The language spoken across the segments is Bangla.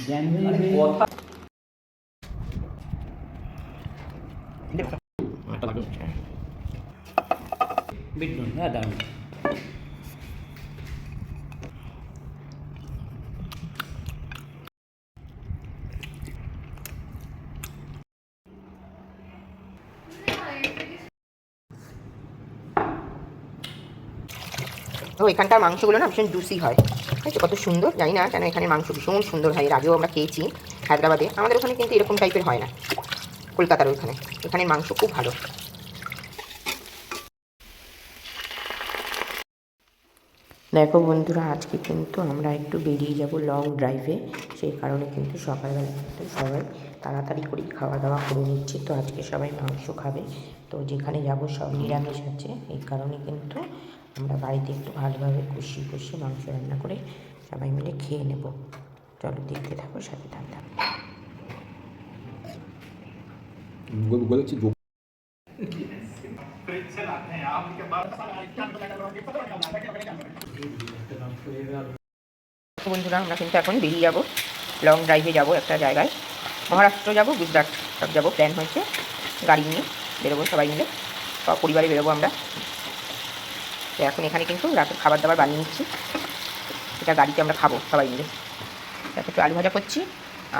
তো এখানকার মাংসগুলো না ভীষণ জুসি হয়, আচ্ছা কত সুন্দর, জানি না কেন এখানে মাংস ভীষণ সুন্দর হয়। এর আগেও আমরা খেয়েছি হায়দ্রাবাদে, আমাদের ওখানে কিন্তু এরকম টাইপের হয় না, কলকাতার ওইখানে। এখানে মাংস খুব ভালো। দেখো বন্ধুরা, আজকে কিন্তু আমরা একটু বেরিয়ে যাব লং ড্রাইভে, সেই কারণে কিন্তু সকালবেলা কিন্তু সবাই তাড়াতাড়ি করেই খাওয়া দাওয়া করে নিচ্ছি। তো আজকে সবাই মাংস খাবে, তো যেখানে যাব সব নিরামিষ আছে, এই কারণে কিন্তু আমরা বাড়িতে একটু ভালোভাবে কষিয়ে মাংস রান্না করে সবাই মিলে খেয়ে নেব। চলো দেখতে থাকো, সাথে থাকতাম। বন্ধুরা, আমরা কিন্তু এখন বেরিয়ে যাব, লং ড্রাইভে যাব একটা জায়গায়, মহারাষ্ট্র যাব, গুজরাট সব যাব, প্ল্যান হয়েছে। গাড়ি নিয়ে বেরোবো সবাই মিলে, সব পরিবারে বেরোবো আমরা। তো এখন এখানে কিন্তু রাতের খাবার দাবার বানিয়ে নিচ্ছি, এটা গাড়িতে আমরা খাবো সবাই মিলে। তারপর একটু আলু ভাজা করছি,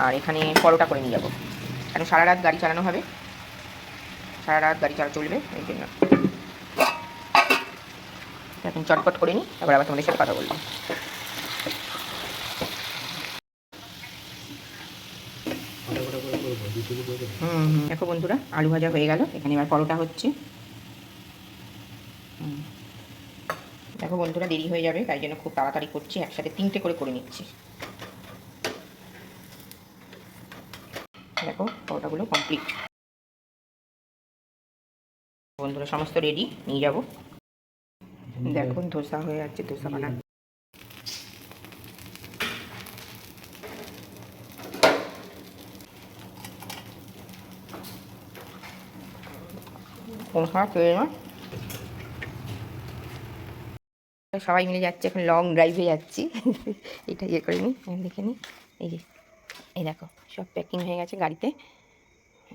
আর এখানে পরোটা করে নিয়ে যাবো, কারণ সারা রাত গাড়ি চালানো হবে, সারা রাত গাড়ি চালা চলবে, এই জন্য এখন চটপট করে নিই, তারপর আবার তোমাদের সাথে কথা বলবো। দেখো বন্ধুরা, আলু ভাজা হয়ে গেল, এখানে এবার পরোটা হচ্ছে। দেখো বন্ধুরা, দেরি হয়ে যাবে, তাই জন্য খুব তাড়াতাড়ি করছি, একসাথে 3টে করে নিচ্ছি। দেখো পরোটাগুলো কমপ্লিট। বন্ধুরা সমস্ত রেডি, নিয়ে যাব। দেখুন ধোসা হয়ে যাচ্ছে, ধোসা বানাচ্ছি। সবাই মিলে যাচ্ছে, এখন লং ড্রাইভে যাচ্ছি। এটা ইয়ে করে নিই, দেখে নিই। এই যে এই দেখো সব প্যাকিং হয়ে গেছে গাড়িতে,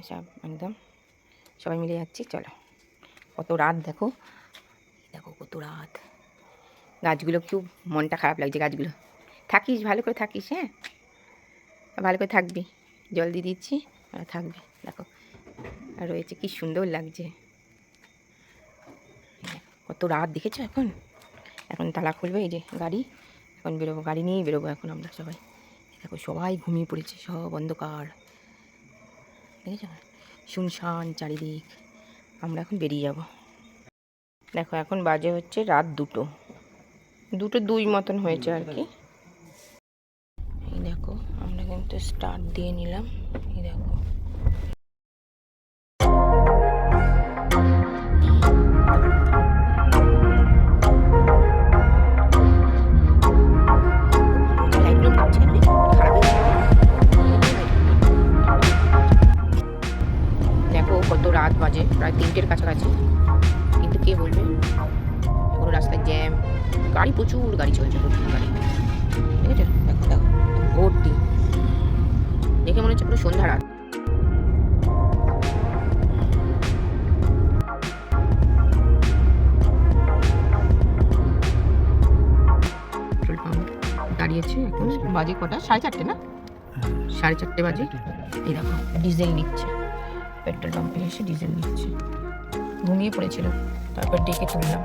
সব একদম সবাই মিলে যাচ্ছি। চলো, কত রাত দেখো, দেখো কত রাত। গাছগুলো খুব মনটা খারাপ লাগছে, গাছগুলো। থাকিস ভালো করে, থাকিস, হ্যাঁ ভালো করে থাকবি, জল দিয়ে দিচ্ছি, আর থাকবে। দেখো আর রয়েছে, কি সুন্দর লাগছে। কত রাত দেখেছো। এখন তালা খুলবে, এই যে গাড়ি, এখন বেরোবো, গাড়ি নিয়েই বেরোবো এখন আমরা সবাই। দেখো সবাই ঘুমিয়ে পড়েছে, সব অন্ধকার, দেখেছো, শুনশান চারিদিক। আমরা এখন বেরিয়ে যাব। দেখো এখন বাজে হচ্ছে রাত 2:02 মতন হয়েছে আর কি। এই দেখো আমরা কিন্তু স্টার্ট দিয়ে নিলাম, এই দেখো। কত রাত বাজে, প্রায় 3টের কাছাকাছি, কিন্তু কে বলবে পুরো রাস্তায় জ্যাম, গাড়ি প্রচুর গাড়ি চলছে, প্রচুর গাড়ি, ঠিক আছে। দেখো দেখো ভর্তি, দেখে মনে হচ্ছে পুরো সন্ধ্যা রাত। পেট্রোল পাম্প দাঁড়িয়েছে, এখন বাজে কটা, 4:30 না, 4:30 বাজে। এই দেখো ডিজেল নিচ্ছে, পেট্রোল পাম্পে এসে ডিজেল নিচ্ছে। ঘুমিয়ে পড়েছিল, তারপর ডেকে তুললাম।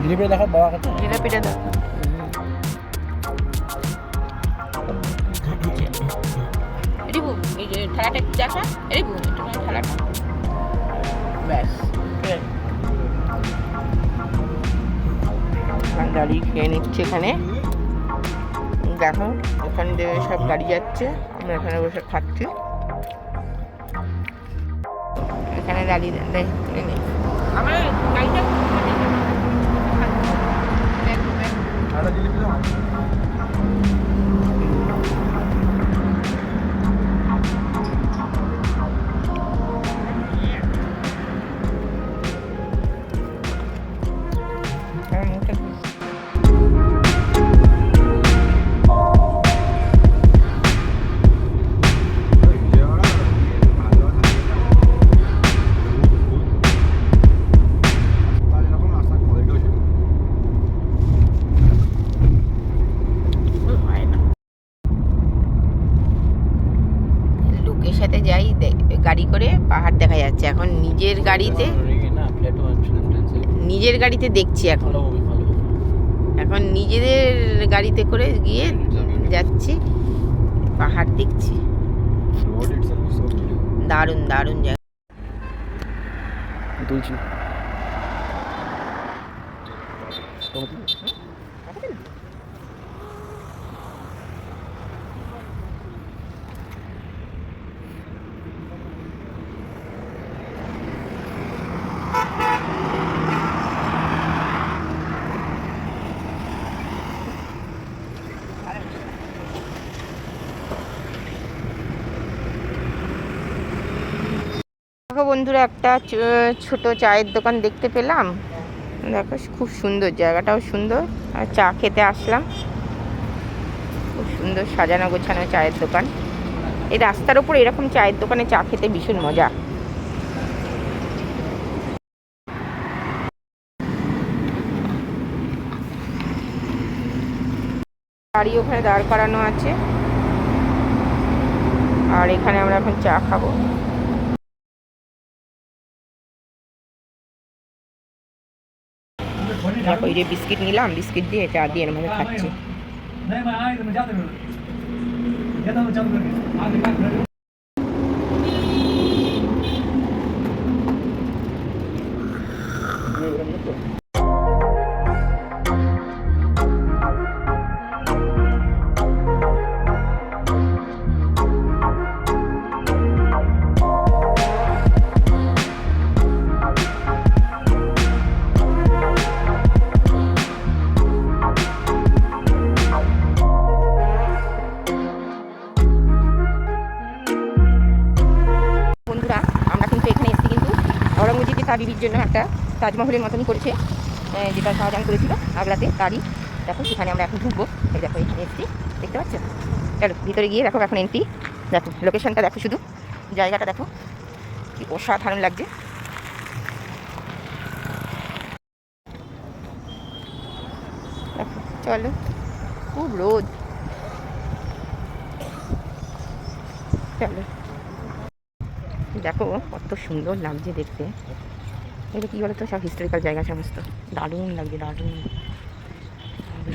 জিলিপিটা দেখো বাবা কাছে। জিলাপিটা দেখো। রিবু এই যে থালাটা একটু দেখা, রিবু একটু থালাটা ব্যাস। দাঁড়িয়ে খেয়ে নিচ্ছে এখানে, দেখো ওখান দিয়ে সব গাড়ি যাচ্ছে, আমরা এখানে বসে খাচ্ছি। এখানে দাঁড়িয়ে আমার গাড়িটা লোকের সাথে যাই গাড়ি করে পাহাড় দেখা যাচ্ছে, এখন নিজের গাড়িতে দেখছি এখন। এখন নিজেদের গাড়িতে করে গিয়ে যাচ্ছি, পাহাড় দেখছি, দারুণ দারুণ জায়গা। তুলছি দেখো বন্ধুরা, একটা ছোট চায়ের দোকান দেখতে পেলাম। দেখো খুব সুন্দর, জায়গাটাও সুন্দর, আর চা খেতে আসলাম। খুব সুন্দর সাজানো গোছানো চায়ের দোকান। এই রাস্তার ওপর এরকম চায়ের দোকানে চা খেতে ভীষণ মজা। গাড়ি ওখানে দাঁড় করানো আছে, আর এখানে আমরা এখন চা খাবো। দেখো এই যে বিস্কিট নিলাম, বিস্কিট দিয়ে চা দিয়ে এর মধ্যে খাচ্ছি। বন্ধুরা, আমরা কিন্তু এখানে এসেছি কিন্তু ঔরঙ্গজেব তার বিবির জন্য একটা তাজমহলের মতনই করেছে, যেটা শাহজাহান করেছিল আগ্রাতে, তারই। দেখো সেখানে আমরা এখন ঢুকবো। এই দেখো এখানে এসেছি, দেখতে পাচ্ছ? চলো ভিতরে গিয়ে দেখো এখন এন্ট্রি। দেখো লোকেশনটা দেখো, শুধু জায়গাটা দেখো কি অসাধারণ লাগছে। দেখো চলো, খুব রোদ। চলো দেখো কত সুন্দর লাগছে দেখতে। এটা কী বলতো, সব হিস্টোরিক্যাল জায়গা সমস্ত, দারুণ লাগছে, দারুণ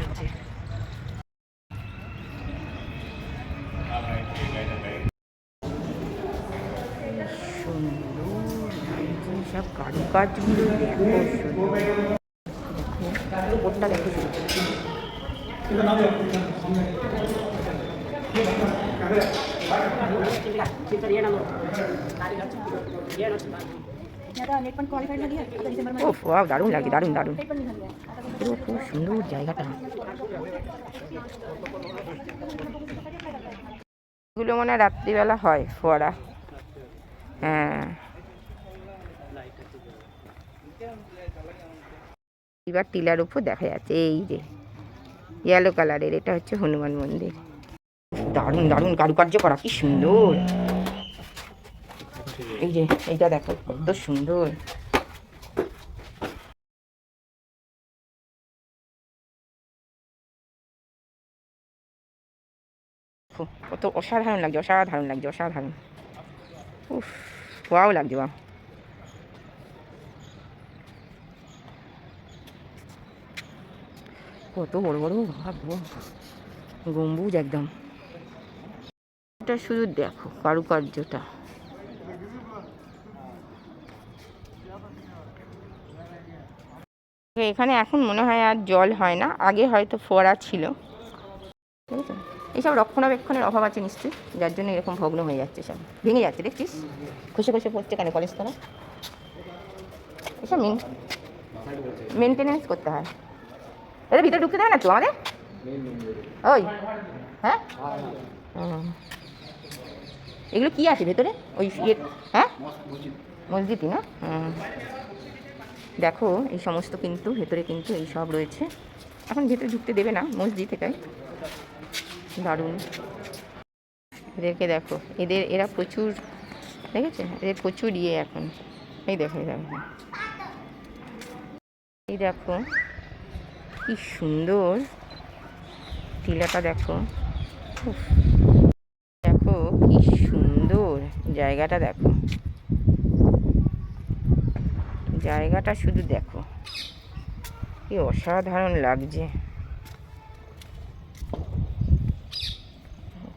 লাগছে। সুন্দর সব কারুকাজগুলো দেখো, দেখো ওপরটা দেখো দারুণ লাগে, দারুণ দারুণ, খুব সুন্দর জায়গাটা। এগুলো মনে হয় রাত্রিবেলা হয় ফোয়ারা। হ্যাঁ, এবার টিলার উপর দেখা যাচ্ছে, এই যে ইয়েলো কালারের, এটা হচ্ছে হনুমান মন্দির। দারুণ দারুণ কারুকার্য করা, কি সুন্দর। এই যে এইটা দেখো কত সুন্দর। কত অসাধারণ লাগছে, অসাধারণ লাগছে, অসাধারণ। উফ, ওয়াও লাগছে, ওয়াও। কত বড় বড় ভাববো গম্বুজ একদম। এটা শুধু দেখো কারুকার্যটা। এখানে এখন মনে হয় আর জল হয় না, আগে হয়তো ফোয়ারা ছিল। বুঝেছো, এইসব রক্ষণাবেক্ষণের অভাব আছে নিশ্চয়ই, যার জন্য এরকম ভগ্ন হয়ে যাচ্ছে, সব ভেঙে যাচ্ছে। দেখছিস খসে খসে পড়ছে কেন কলেজ তলা? এসব মেনটেনেন্স করতে হয়। এটা ভিতরে ঢুকতে দেয় না তো আমাদের? ওই হ্যাঁ, এগুলো কি আছে ভেতরে? ওই ইয়ে, হ্যাঁ মসজিদই না? দেখো এই সমস্ত কিন্তু ভেতরে কিন্তু এই সব রয়েছে। এখন ভেতরে ঢুকতে দেবে না মসজিদ, এটাই দারুণ। এদেরকে দেখো, এরা প্রচুর, দেখেছে এদের প্রচুর ইয়ে এখন। এই দেখো এই দেখো, এই দেখো কি সুন্দর টিলাটা দেখো। দেখো কি সুন্দর জায়গাটা, দেখো জায়গাটা শুধু দেখো কি অসাধারণ লাগছে।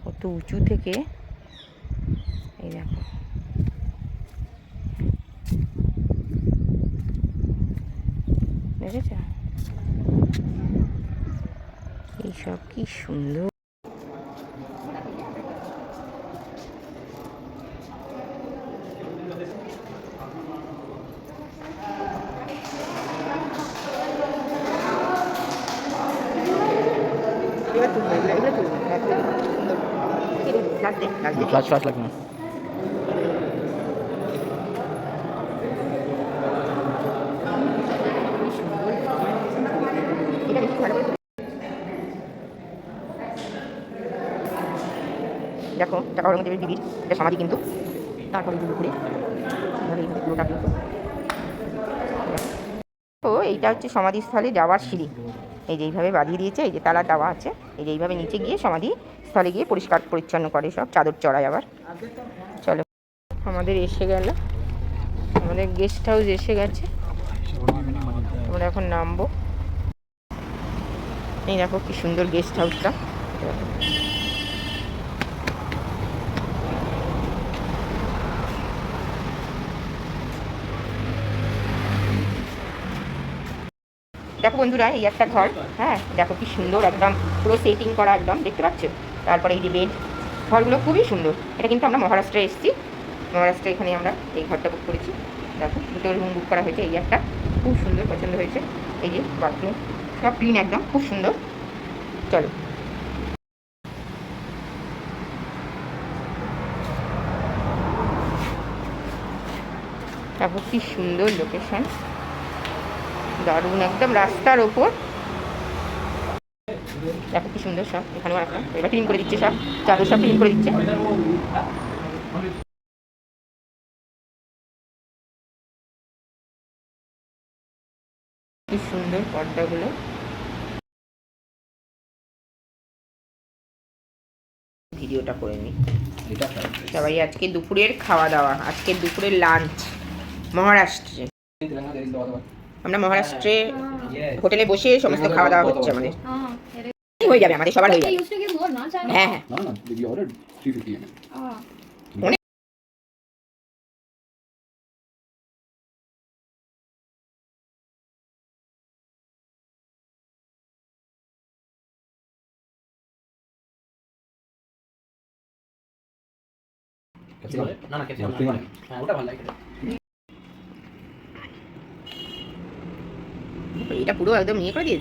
কত উঁচু থেকে, এই দেখো দেখেছ এইসব কি সুন্দর। দেখো এটা ঔরঙ্গজেবের বিবির, এটা সমাধি কিন্তু। তারপরে দুপুরে এইভাবে পুরোটা কিন্তু। তো এইটা হচ্ছে সমাধিস্থলে যাওয়ার সিঁড়ি। এই যে এইভাবে বাঁধিয়ে দিয়েছে, এই যে তালা দেওয়া আছে। এই যে এইভাবে নিচে গিয়ে সমাধিস্থলে গিয়ে পরিষ্কার পরিচ্ছন্ন করে, সব চাদর চড়ায় আবার। চলো আমাদের এসে গেল, আমাদের গেস্ট হাউস এসে গেছে, আমরা এখন নামবো। এই দেখো কি সুন্দর গেস্ট হাউসটা। দেখো বন্ধুরা, এই একটা ঘর, হ্যাঁ দেখো কি সুন্দর, একদম পুরো সেটিং করা, একদম দেখতে পাচ্ছ। তারপরে এই যে বেড, ঘরগুলো খুবই সুন্দর। এটা কিন্তু আমরা মহারাষ্ট্রে এসেছি, মহারাষ্ট্রে এখানে আমরা এই ঘরটা বুক করেছি। দেখো দুটো রুম বুক করা হয়েছে, এই একটা খুব সুন্দর পছন্দ হয়েছে। এই যে বাথরুম সব ক্লিন একদম, খুব সুন্দর। চলো দেখো কি সুন্দর লোকেশন, দারুণ একদম রাস্তার ওপর। দেখো কি সুন্দর সব, এখানেও একটা এবার ক্লিন করে দিচ্ছে, সব চাদর সব ক্লিন করে দিচ্ছে। কি সুন্দর পর্দাগুলো। ভিডিওটা করে নিই সবাই। আজকে দুপুরের খাওয়া দাওয়া, আজকে দুপুরের লাঞ্চ মহারাষ্ট্রে। আমরা মহারাষ্ট্রে হোটেলে বসে সমস্ত খাওয়া দাওয়া হচ্ছে আমাদের। হয়ে যাবে আমাদের সবার, হয়ে যাবে। হ্যাঁ হ্যাঁ এটা পুরো একদম ইয়ে করে দিয়ে।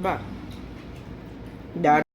বাহ দারুণ।